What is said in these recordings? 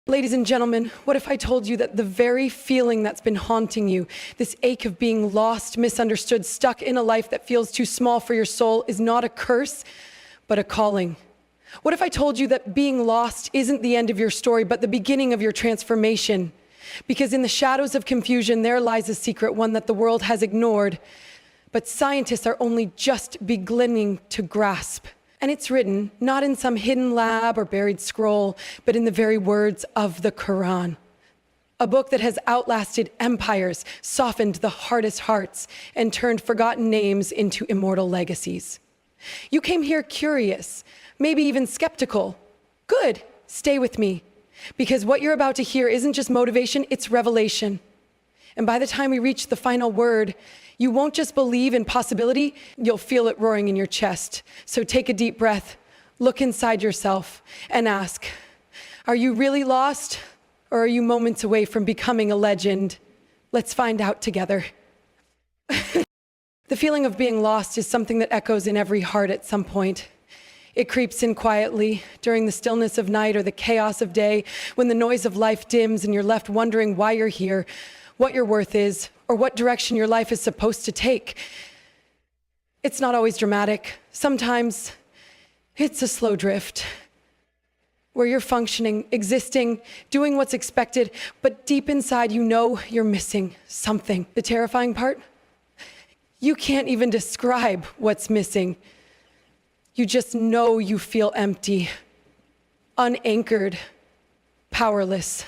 Ladies and gentlemen, what if I told you that the very feeling that's been haunting you, this ache of being lost, misunderstood, stuck in a life that feels too small for your soul, is not a curse, but a calling? What if I told you that being lost isn't the end of your story, but the beginning of your transformation? Because in the shadows of confusion, there lies a secret, one that the world has ignored, but scientists are only just beginning to grasp. And it's written, not in some hidden lab or buried scroll, but in the very words of the Quran. A book that has outlasted empires, softened the hardest hearts, and turned forgotten names into immortal legacies. You came here curious, maybe even skeptical. Good, stay with me, because what you're about to hear isn't just motivation, it's revelation. And by the time we reach the final word, you won't just believe in possibility, you'll feel it roaring in your chest. So take a deep breath, look inside yourself, and ask, are you really lost, or are you moments away from becoming a legend? Let's find out together. The feeling of being lost is something that echoes in every heart at some point. It creeps in quietly during the stillness of night or the chaos of day, when the noise of life dims and you're left wondering why you're here, what your worth is, or what direction your life is supposed to take. It's not always dramatic. Sometimes it's a slow drift where you're functioning, existing, doing what's expected, but deep inside you know you're missing something. The terrifying part? You can't even describe what's missing. You just know you feel empty, unanchored, powerless.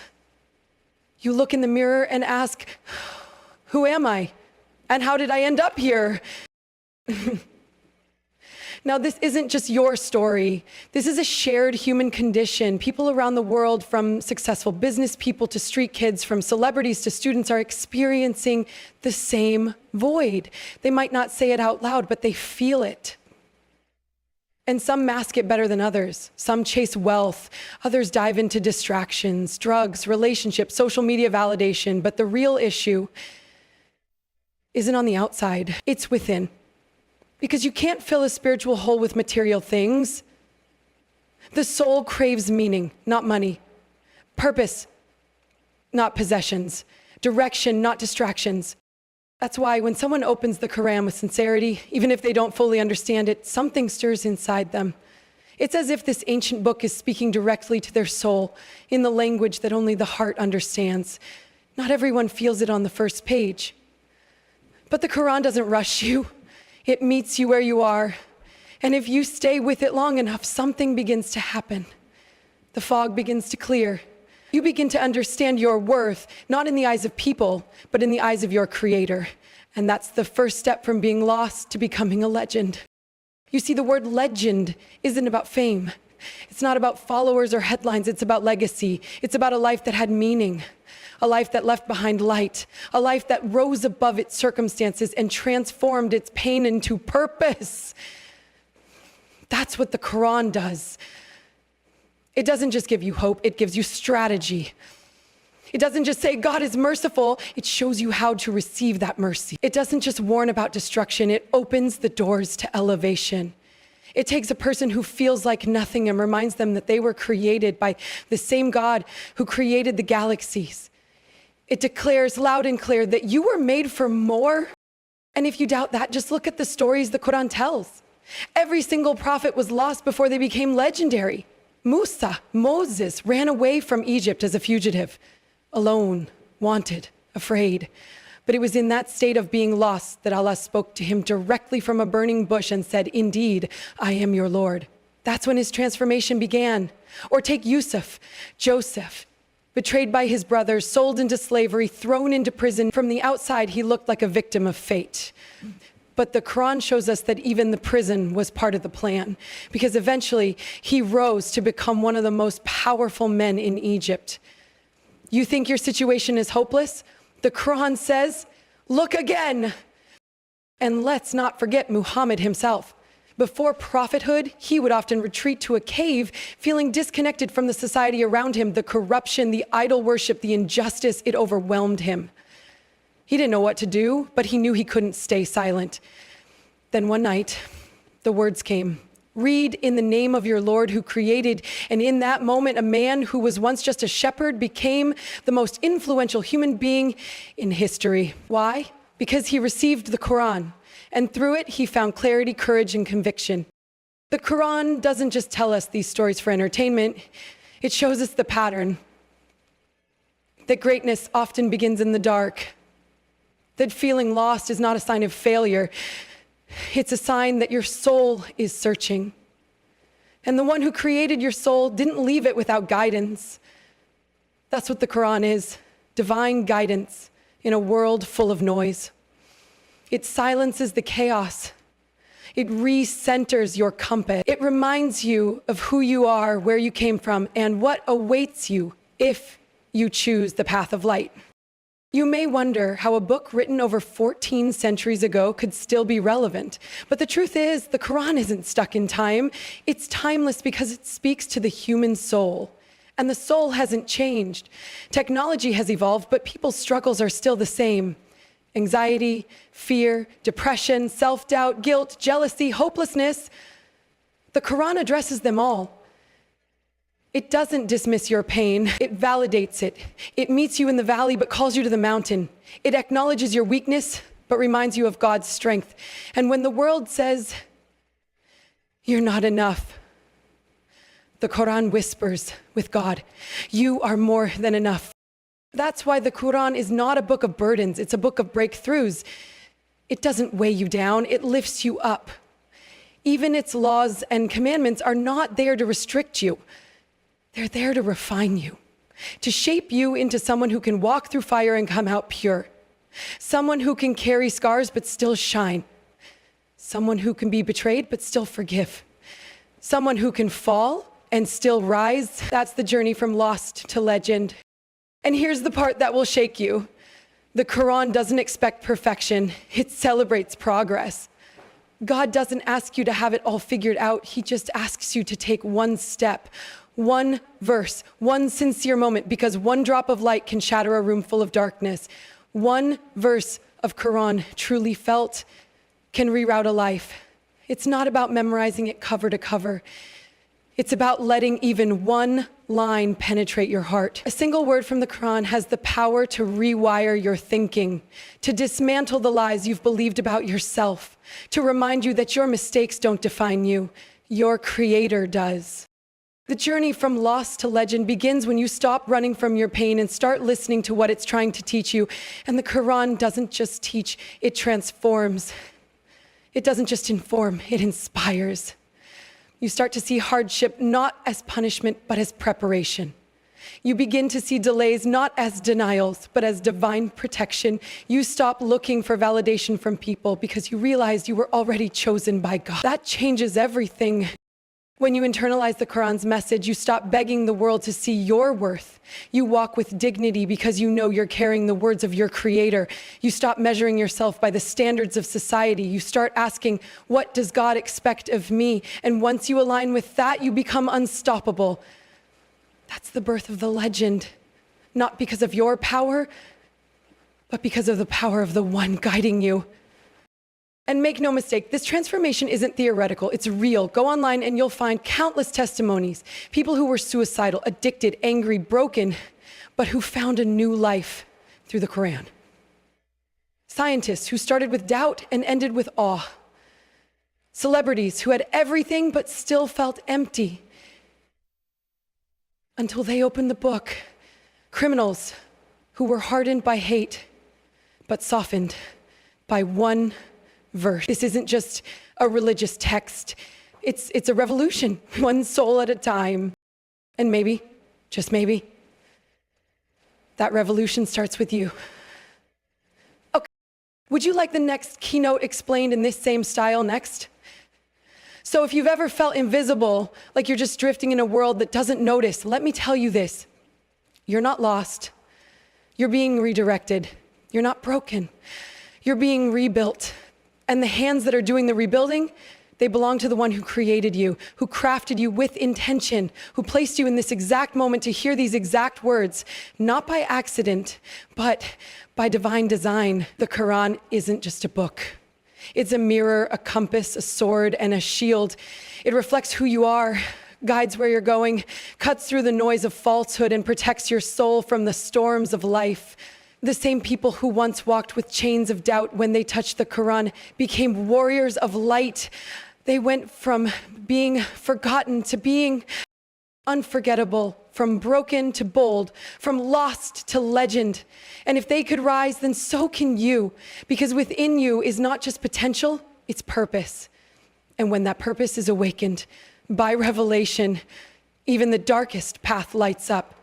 You look in the mirror and ask, who am I? And how did I end up here? Now, this isn't just your story. This is a shared human condition. People around the world, from successful business people to street kids, from celebrities to students, are experiencing the same void. They might not say it out loud, but they feel it. And some mask it better than others. Some chase wealth, others dive into distractions, drugs, relationships, social media validation. But the real issue isn't on the outside, it's within. Because you can't fill a spiritual hole with material things. The soul craves meaning, not money. Purpose, not possessions. Direction, not distractions. That's why when someone opens the Quran with sincerity, even if they don't fully understand it, something stirs inside them. It's as if this ancient book is speaking directly to their soul in the language that only the heart understands. Not everyone feels it on the first page. But the Quran doesn't rush you. It meets you where you are. And if you stay with it long enough, something begins to happen. The fog begins to clear. You begin to understand your worth, not in the eyes of people, but in the eyes of your Creator. And that's the first step from being lost to becoming a legend. You see, the word legend isn't about fame. It's not about followers or headlines. It's about legacy. It's about a life that had meaning, a life that left behind light, a life that rose above its circumstances and transformed its pain into purpose. That's what the Quran does. It doesn't just give you hope, it gives you strategy. It doesn't just say God is merciful, it shows you how to receive that mercy. It doesn't just warn about destruction, it opens the doors to elevation. It takes a person who feels like nothing and reminds them that they were created by the same God who created the galaxies. It declares loud and clear that you were made for more. And if you doubt that, just look at the stories the Quran tells. Every single prophet was lost before they became legendary. Moses, ran away from Egypt as a fugitive, alone, wanted, afraid. But it was in that state of being lost that Allah spoke to him directly from a burning bush and said, "Indeed, I am your Lord." That's when his transformation began. Or take Joseph, betrayed by his brothers, sold into slavery, thrown into prison. From the outside, he looked like a victim of fate. But the Quran shows us that even the prison was part of the plan, because eventually he rose to become one of the most powerful men in Egypt. You think your situation is hopeless? The Quran says, look again. And let's not forget Muhammad himself. Before prophethood, he would often retreat to a cave, feeling disconnected from the society around him. The corruption, the idol worship, the injustice, it overwhelmed him. He didn't know what to do, but he knew he couldn't stay silent. Then one night, the words came, Read in the name of your Lord who created. And in that moment, a man who was once just a shepherd became the most influential human being in history. Why? Because he received the Quran, and through it, he found clarity, courage, and conviction. The Quran doesn't just tell us these stories for entertainment, it shows us the pattern. That greatness often begins in the dark. That feeling lost is not a sign of failure. It's a sign that your soul is searching. And the one who created your soul didn't leave it without guidance. That's what the Quran is, divine guidance in a world full of noise. It silences the chaos. It recenters your compass. It reminds you of who you are, where you came from, and what awaits you if you choose the path of light. You may wonder how a book written over 14 centuries ago could still be relevant. But the truth is, the Quran isn't stuck in time. It's timeless because it speaks to the human soul. And the soul hasn't changed. Technology has evolved, but people's struggles are still the same. Anxiety, fear, depression, self-doubt, guilt, jealousy, hopelessness. The Quran addresses them all. It doesn't dismiss your pain, it validates it. It meets you in the valley but calls you to the mountain. It acknowledges your weakness but reminds you of God's strength. And when the world says, you're not enough, the Quran whispers with God, you are more than enough. That's why the Quran is not a book of burdens, it's a book of breakthroughs. It doesn't weigh you down, it lifts you up. Even its laws and commandments are not there to restrict you. They're there to refine you, to shape you into someone who can walk through fire and come out pure. Someone who can carry scars but still shine. Someone who can be betrayed but still forgive. Someone who can fall and still rise. That's the journey from lost to legend. And here's the part that will shake you. The Quran doesn't expect perfection, it celebrates progress. God doesn't ask you to have it all figured out, He just asks you to take one step. One verse, one sincere moment, because one drop of light can shatter a room full of darkness. One verse of Quran truly felt can reroute a life. It's not about memorizing it cover to cover. It's about letting even one line penetrate your heart. A single word from the Quran has the power to rewire your thinking, to dismantle the lies you've believed about yourself, to remind you that your mistakes don't define you, your Creator does. The journey from lost to legend begins when you stop running from your pain and start listening to what it's trying to teach you. And the Quran doesn't just teach, it transforms. It doesn't just inform, it inspires. You start to see hardship not as punishment, but as preparation. You begin to see delays not as denials, but as divine protection. You stop looking for validation from people because you realize you were already chosen by God. That changes everything. When you internalize the Quran's message, you stop begging the world to see your worth. You walk with dignity because you know you're carrying the words of your Creator. You stop measuring yourself by the standards of society. You start asking, what does God expect of me? And once you align with that, you become unstoppable. That's the birth of the legend, not because of your power, but because of the power of the one guiding you. And make no mistake, this transformation isn't theoretical, it's real. Go online and you'll find countless testimonies. People who were suicidal, addicted, angry, broken, but who found a new life through the Quran. Scientists who started with doubt and ended with awe. Celebrities who had everything but still felt empty until they opened the book. Criminals who were hardened by hate, but softened by one verse. This isn't just a religious text. It's a revolution, one soul at a time. And maybe, just maybe, that revolution starts with you. Okay, would you like the next keynote explained in this same style next? So if you've ever felt invisible, like you're just drifting in a world that doesn't notice, let me tell you this. You're not lost. You're being redirected. You're not broken. You're being rebuilt. And the hands that are doing the rebuilding, they belong to the one who created you, who crafted you with intention, who placed you in this exact moment to hear these exact words, not by accident, but by divine design. The Quran isn't just a book. It's a mirror, a compass, a sword, and a shield. It reflects who you are, guides where you're going, cuts through the noise of falsehood, and protects your soul from the storms of life. The same people who once walked with chains of doubt when they touched the Quran became warriors of light. They went from being forgotten to being unforgettable, from broken to bold, from lost to legend. And if they could rise, then so can you, because within you is not just potential, it's purpose. And when that purpose is awakened by revelation, even the darkest path lights up.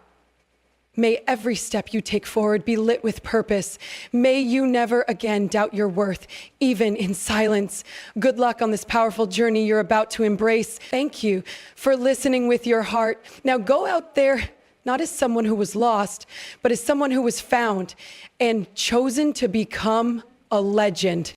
May every step you take forward be lit with purpose. May you never again doubt your worth, even in silence. Good luck on this powerful journey you're about to embrace. Thank you for listening with your heart. Now go out there, not as someone who was lost, but as someone who was found and chosen to become a legend.